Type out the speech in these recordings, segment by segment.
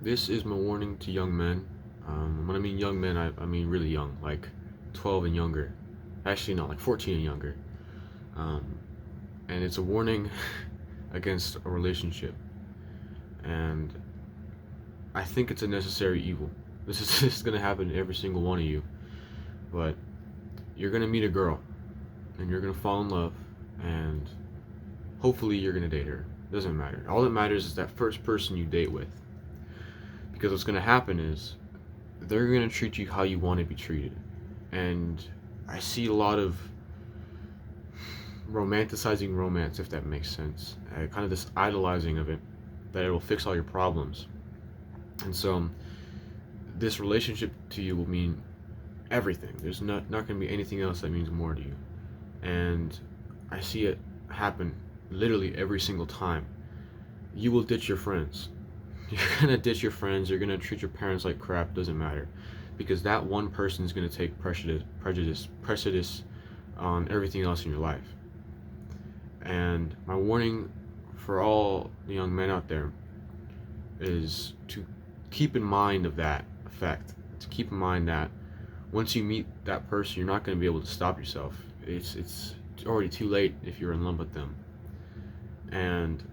This is my warning to young men. When I mean young men, I mean really young, like 12 and younger. Actually, not like 14 and younger. Um, and it's a warning against a relationship. And I think it's a necessary evil. This is gonna happen to every single one of you. But you're gonna meet a girl, and you're gonna fall in love, and hopefully you're gonna date her. Doesn't matter. All that matters is that first person you date with. Because what's gonna happen is they're gonna treat you how you want to be treated. And I see a lot of romanticizing romance, if that makes sense. Kind of this idolizing of it, that it will fix all your problems. And so, this relationship to you will mean everything. There's not going to be anything else that means more to you. And I see it happen literally every single time. You will ditch your friends. You're going to ditch your friends. You're going to treat your parents like crap. Doesn't matter. Because that one person is going to take precedence on everything else in your life. And my warning for all the young men out there is to keep in mind of that effect. To keep in mind that once you meet that person, you're not going to be able to stop yourself. It's already too late if you're in love with them. And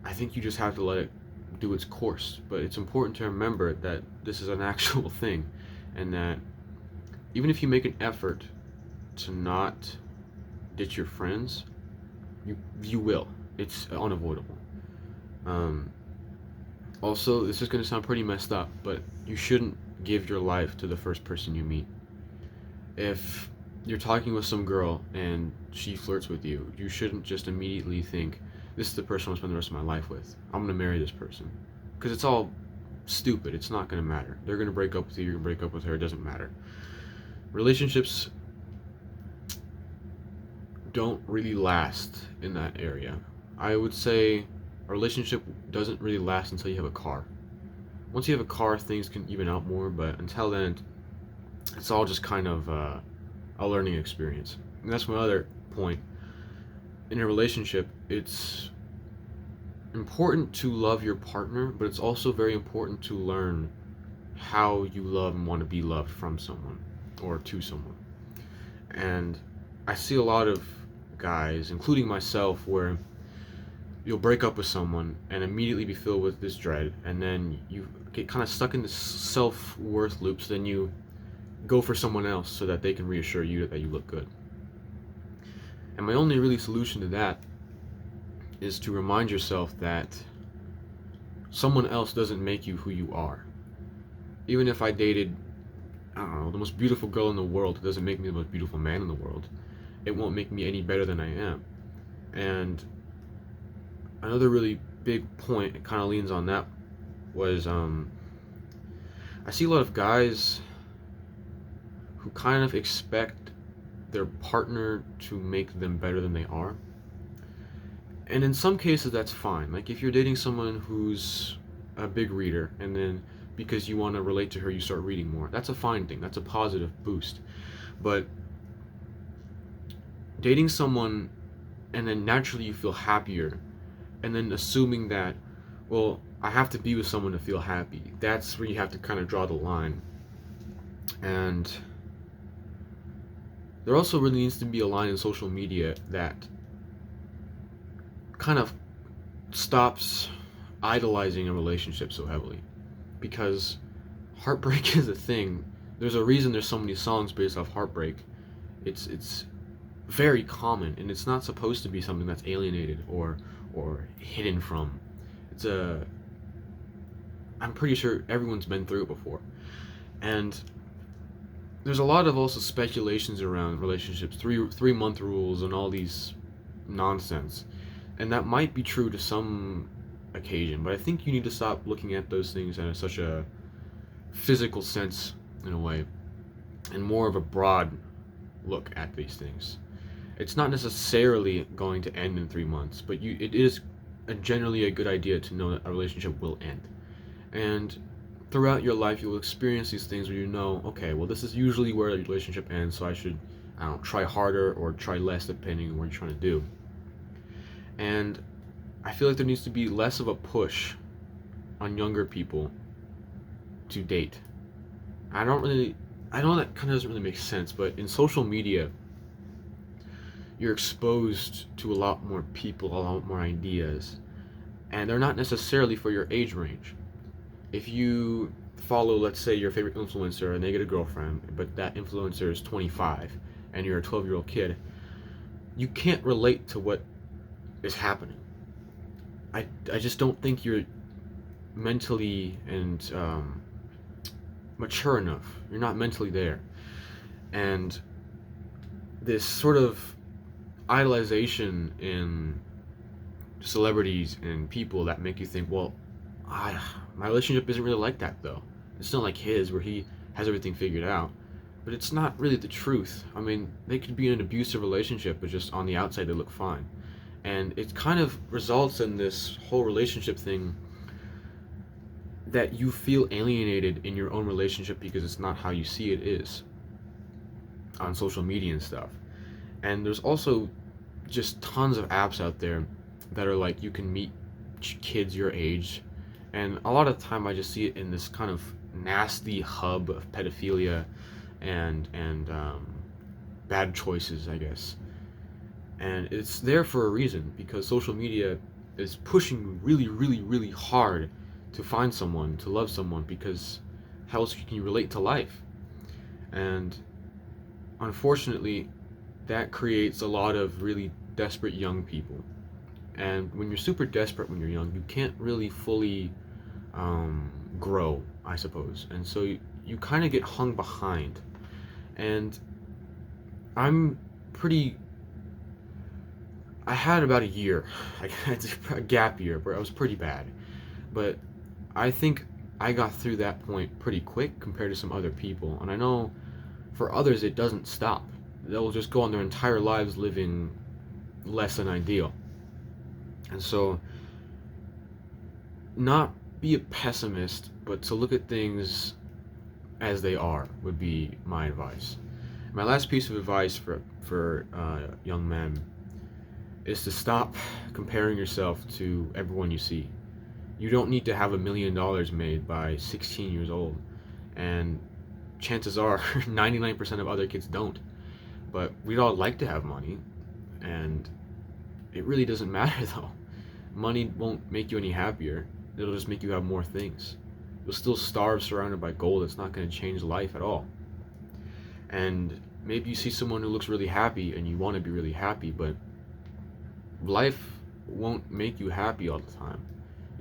I think you just have to let it do its course. But it's important to remember that this is an actual thing, and that even if you make an effort to not ditch your friends, you will. It's unavoidable. Um, Also, this is going to sound pretty messed up, but you shouldn't give your life to the first person you meet. If you're talking with some girl and she flirts with you, you shouldn't just immediately think, this is the person I want to spend the rest of my life with. I'm going to marry this person. Because it's all stupid. It's not going to matter. They're going to break up with you, you're going to break up with her, it doesn't matter. Relationships don't really last in that area. I would say a relationship doesn't really last until you have a car. Once you have a car, things can even out more, but until then, it's all just kind of a learning experience. And that's my other point. In a relationship, it's important to love your partner, but it's also very important to learn how you love and want to be loved from someone or to someone. And I see a lot of guys, including myself, where you'll break up with someone and immediately be filled with this dread, and then you get kind of stuck in this self-worth loop, so then you go for someone else so that they can reassure you that you look good. And my only really solution to that is to remind yourself that someone else doesn't make you who you are. Even if I dated, I don't know, the most beautiful girl in the world, it doesn't make me the most beautiful man in the world. It won't make me any better than I am. And another really big point, it kind of leans on that, was I see a lot of guys who kind of expect their partner to make them better than they are. And in some cases, that's fine. Like if you're dating someone who's a big reader, and then because you want to relate to her, you start reading more. That's a fine thing. That's a positive boost. But dating someone and then naturally you feel happier, and then assuming that, well, I have to be with someone to feel happy, that's where you have to kind of draw the line. And there also really needs to be a line in social media that kind of stops idolizing a relationship so heavily, because heartbreak is a thing. There's a reason there's so many songs based off heartbreak. It's very common, and it's not supposed to be something that's alienated or hidden from. It's a I'm pretty sure everyone's been through it before. And there's a lot of also speculations around relationships, three month rules and all these nonsense. And that might be true to some occasion, but I think you need to stop looking at those things in such a physical sense in a way, and more of a broad look at these things. It's not necessarily going to end in 3 months, but it is generally a good idea to know that a relationship will end. And throughout your life, you'll experience these things where you know, okay, well, this is usually where a relationship ends, so I should, I don't know, try harder or try less depending on what you're trying to do. And I feel like there needs to be less of a push on younger people to date. I don't really, I know that kind of doesn't really make sense, but in social media, you're exposed to a lot more people, a lot more ideas, and they're not necessarily for your age range. If you follow, let's say, your favorite influencer and they get a girlfriend, but that influencer is 25 and you're a 12-year-old kid, you can't relate to what is happening. I just don't think you're mentally and mature enough. You're not mentally there. And this sort of idolization in celebrities and people that make you think, well, my relationship isn't really like that though. It's not like his where he has everything figured out. But it's not really the truth. I mean, they could be in an abusive relationship, but just on the outside they look fine. And it kind of results in this whole relationship thing that you feel alienated in your own relationship because it's not how you see it is on social media and stuff. And there's also just tons of apps out there that are like you can meet kids your age, and a lot of the time I just see it in this kind of nasty hub of pedophilia and bad choices, I guess. And it's there for a reason because social media is pushing you really, really, really hard to find someone, to love someone, because how else can you relate to life? And unfortunately, that creates a lot of really desperate young people. And when you're super desperate when you're young, you can't really fully grow, I suppose. And so you kind of get hung behind. And I'm pretty. I had about a year, I had a gap year where I was pretty bad. But I think I got through that point pretty quick compared to some other people. And I know for others it doesn't stop. They'll just go on their entire lives living less than ideal. And so, not be a pessimist, but to look at things as they are would be my advice. My last piece of advice for young men is to stop comparing yourself to everyone you see. You don't need to have $1 million made by 16 years old, and chances are 99% of other kids don't. But we'd all like to have money, and it really doesn't matter though. Money won't make you any happier. It'll just make you have more things. You'll still starve surrounded by gold. It's not going to change life at all. And maybe you see someone who looks really happy and you want to be really happy, but life won't make you happy all the time.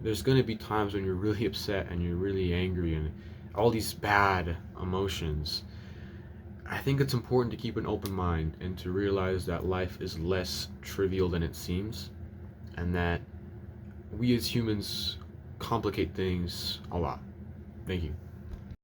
There's going to be times when you're really upset and you're really angry and all these bad emotions. I think it's important to keep an open mind and to realize that life is less trivial than it seems, and that we as humans complicate things a lot. Thank you.